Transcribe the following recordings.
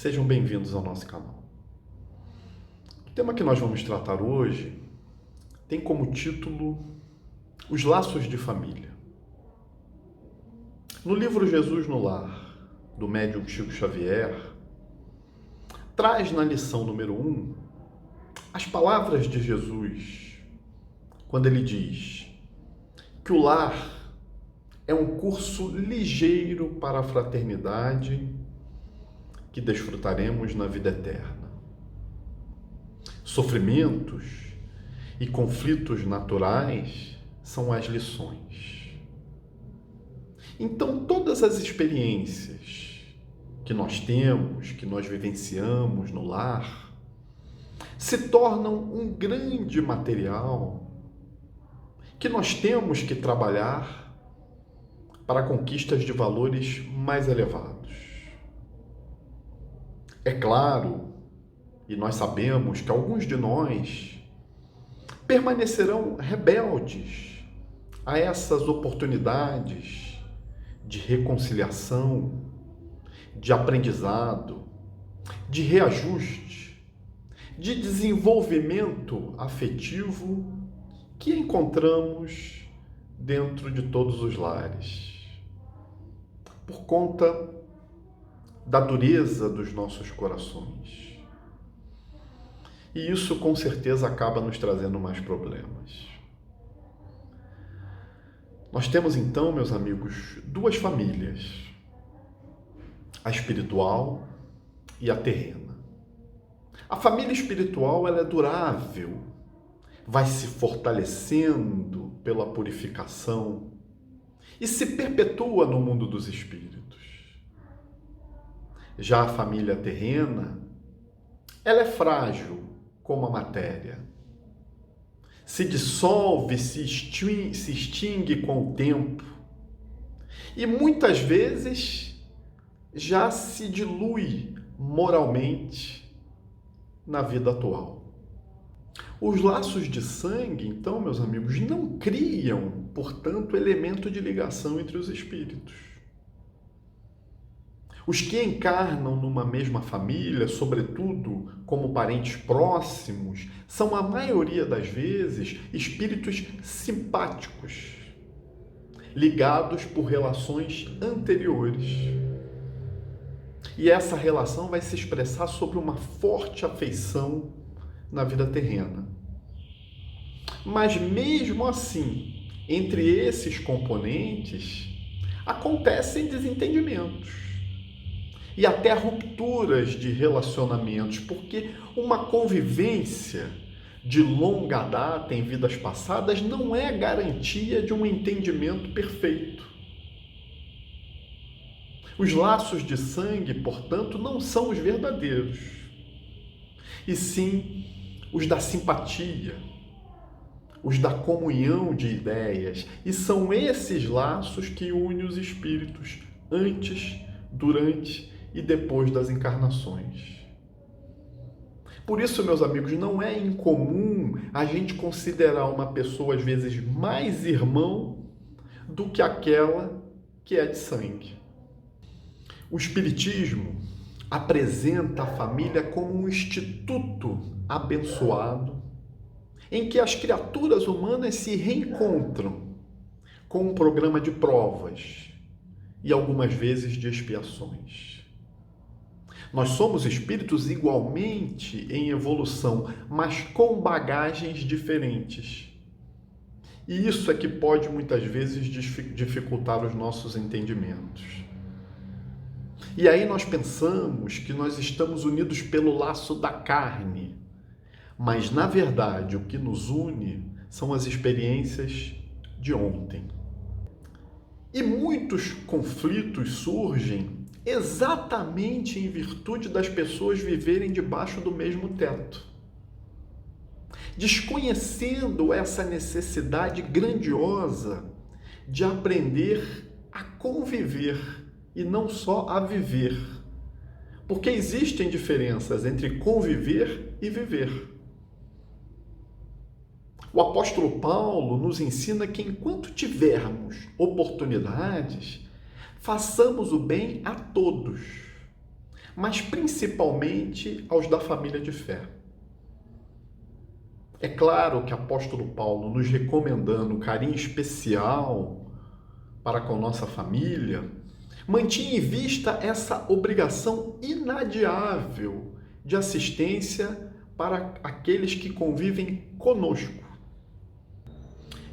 Sejam bem-vindos ao nosso canal. O tema que nós vamos tratar hoje tem como título Os Laços de Família. No livro Jesus no Lar, do médium Chico Xavier, traz na lição número 1 as palavras de Jesus, quando ele diz que o lar é um curso ligeiro para a fraternidade que desfrutaremos na vida eterna. Sofrimentos e conflitos naturais são as lições. Então, todas as experiências que nós temos, que nós vivenciamos no lar, se tornam um grande material que nós temos que trabalhar para conquistas de valores mais elevados. É claro, e nós sabemos que alguns de nós permanecerão rebeldes a essas oportunidades de reconciliação, de aprendizado, de reajuste, de desenvolvimento afetivo que encontramos dentro de todos os lares, por conta da dureza dos nossos corações. E isso com certeza acaba nos trazendo mais problemas. Nós temos então, meus amigos, duas famílias, a espiritual e a terrena. A família espiritual, ela é durável, vai se fortalecendo pela purificação e se perpetua no mundo dos espíritos. Já a família terrena, ela é frágil como a matéria. Se dissolve, se extingue com o tempo. E muitas vezes já se dilui moralmente na vida atual. Os laços de sangue, então, meus amigos, não criam, portanto, elemento de ligação entre os espíritos. Os que encarnam numa mesma família, sobretudo como parentes próximos, são a maioria das vezes espíritos simpáticos, ligados por relações anteriores. E essa relação vai se expressar sobre uma forte afeição na vida terrena. Mas mesmo assim, entre esses componentes, acontecem desentendimentos e até rupturas de relacionamentos, porque uma convivência de longa data em vidas passadas não é garantia de um entendimento perfeito. Os laços de sangue, portanto, não são os verdadeiros, e sim os da simpatia, os da comunhão de ideias, e são esses laços que unem os espíritos antes, durante e depois das encarnações. Por isso, meus amigos, não é incomum a gente considerar uma pessoa, às vezes, mais irmão do que aquela que é de sangue. O Espiritismo apresenta a família como um instituto abençoado, em que as criaturas humanas se reencontram com um programa de provas e algumas vezes de expiações. Nós somos espíritos igualmente em evolução, mas com bagagens diferentes. E isso é que pode muitas vezes dificultar os nossos entendimentos. E aí nós pensamos que nós estamos unidos pelo laço da carne, mas na verdade o que nos une são as experiências de ontem. E muitos conflitos surgem exatamente em virtude das pessoas viverem debaixo do mesmo teto, desconhecendo essa necessidade grandiosa de aprender a conviver e não só a viver, porque existem diferenças entre conviver e viver. O apóstolo Paulo nos ensina que enquanto tivermos oportunidades, façamos o bem a todos, mas principalmente aos da família de fé. É claro que o apóstolo Paulo, nos recomendando um carinho especial para com nossa família, mantinha em vista essa obrigação inadiável de assistência para aqueles que convivem conosco.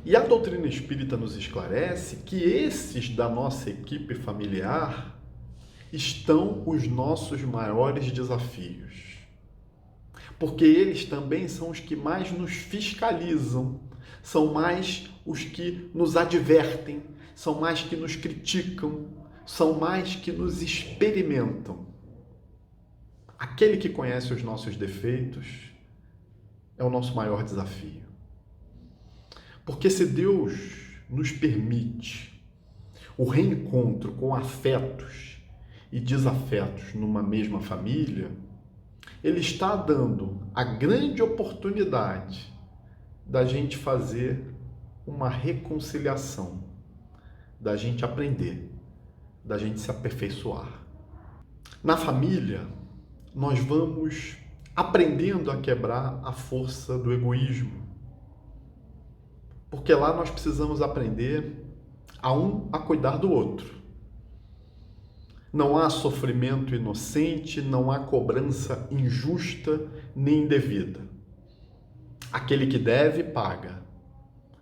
E a doutrina espírita nos esclarece que esses da nossa equipe familiar estão os nossos maiores desafios. Porque eles também são os que mais nos fiscalizam, são mais os que nos advertem, são mais que nos criticam, são mais que nos experimentam. Aquele que conhece os nossos defeitos é o nosso maior desafio. Porque se Deus nos permite o reencontro com afetos e desafetos numa mesma família, Ele está dando a grande oportunidade da gente fazer uma reconciliação, da gente aprender, da gente se aperfeiçoar. Na família, nós vamos aprendendo a quebrar a força do egoísmo. Porque lá nós precisamos aprender a cuidar do outro. Não há sofrimento inocente, não há cobrança injusta nem indevida. Aquele que deve, paga.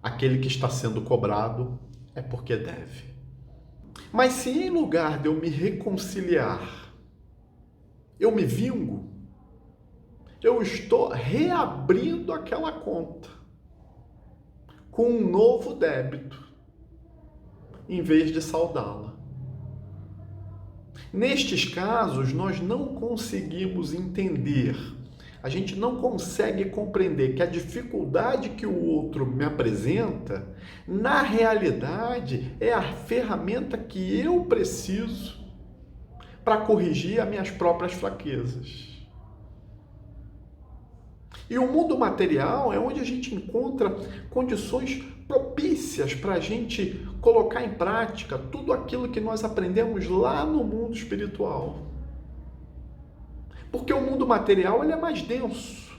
Aquele que está sendo cobrado é porque deve. Mas se em lugar de eu me reconciliar, eu me vingo, eu estou reabrindo aquela conta com um novo débito, em vez de saldá-la. Nestes casos, nós não conseguimos entender, a gente não consegue compreender que a dificuldade que o outro me apresenta, na realidade, é a ferramenta que eu preciso para corrigir as minhas próprias fraquezas. E o mundo material é onde a gente encontra condições propícias para a gente colocar em prática tudo aquilo que nós aprendemos lá no mundo espiritual. Porque o mundo material ele é mais denso,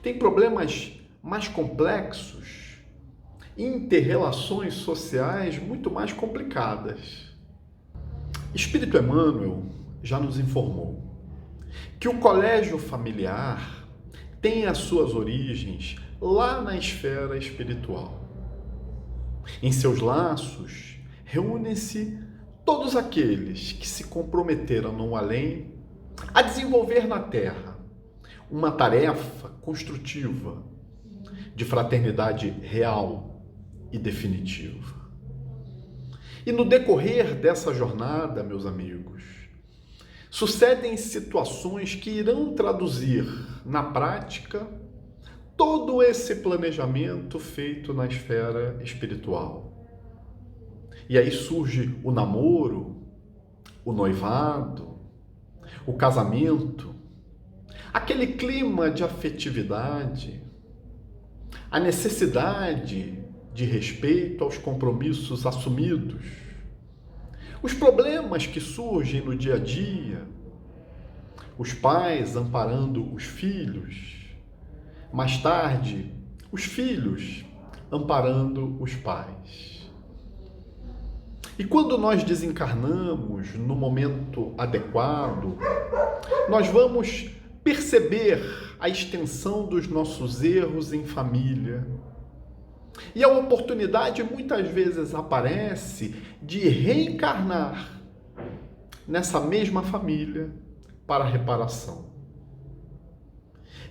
tem problemas mais complexos, inter-relações sociais muito mais complicadas. Espírito Emmanuel já nos informou que o colégio familiar tem as suas origens lá na esfera espiritual. Em seus laços, reúnem-se todos aqueles que se comprometeram no além a desenvolver na Terra uma tarefa construtiva de fraternidade real e definitiva. E no decorrer dessa jornada, meus amigos, sucedem situações que irão traduzir na prática todo esse planejamento feito na esfera espiritual. E aí surge o namoro, o noivado, o casamento, aquele clima de afetividade, a necessidade de respeito aos compromissos assumidos, os problemas que surgem no dia a dia, os pais amparando os filhos, mais tarde, os filhos amparando os pais. E quando nós desencarnamos no momento adequado, nós vamos perceber a extensão dos nossos erros em família. E a oportunidade muitas vezes aparece de reencarnar nessa mesma família para a reparação.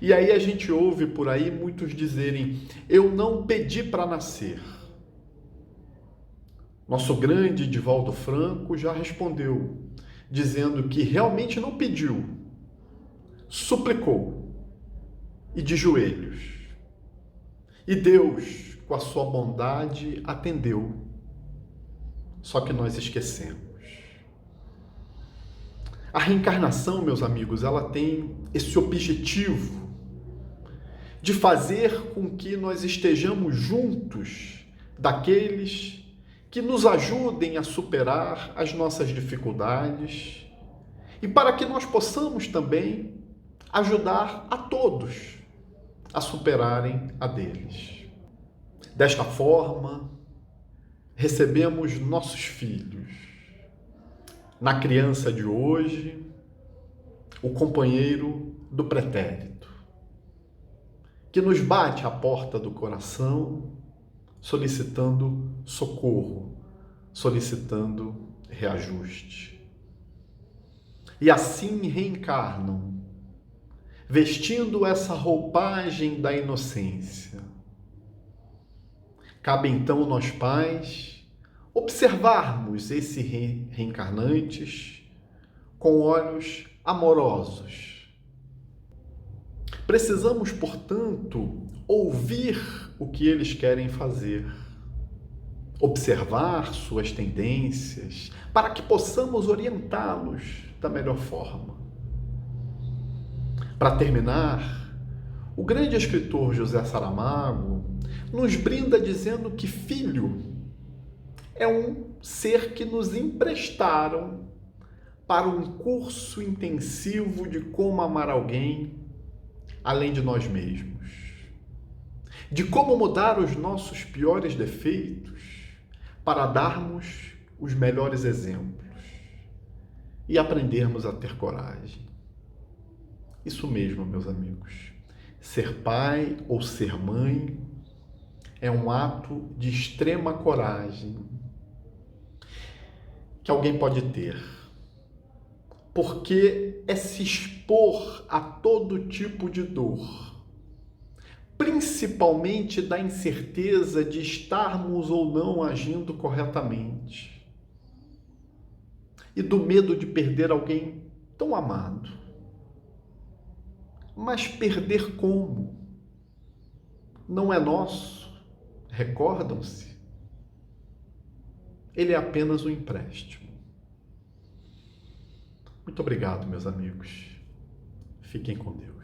E aí a gente ouve por aí muitos dizerem: eu não pedi para nascer. Nosso grande Divaldo Franco já respondeu, dizendo que realmente não pediu, suplicou e de joelhos. E Deus, com a sua bondade, atendeu. Só que nós esquecemos. A reencarnação, meus amigos, ela tem esse objetivo de fazer com que nós estejamos juntos daqueles que nos ajudem a superar as nossas dificuldades e para que nós possamos também ajudar a todos a superarem a deles. Desta forma, recebemos nossos filhos. Na criança de hoje, o companheiro do pretérito, que nos bate à porta do coração, solicitando socorro, solicitando reajuste. E assim reencarnam, vestindo essa roupagem da inocência. Cabe então nós pais observarmos esses reencarnantes com olhos amorosos. Precisamos, portanto, ouvir o que eles querem fazer, observar suas tendências, para que possamos orientá-los da melhor forma. Para terminar, o grande escritor José Saramago nos brinda dizendo que filho é um ser que nos emprestaram para um curso intensivo de como amar alguém além de nós mesmos, de como mudar os nossos piores defeitos para darmos os melhores exemplos e aprendermos a ter coragem. Isso mesmo, meus amigos. Ser pai ou ser mãe é um ato de extrema coragem que alguém pode ter, porque é se expor a todo tipo de dor, principalmente da incerteza de estarmos ou não agindo corretamente e do medo de perder alguém tão amado. Mas perder como? Não é nosso, recordam-se? Ele é apenas um empréstimo. Muito obrigado, meus amigos. Fiquem com Deus.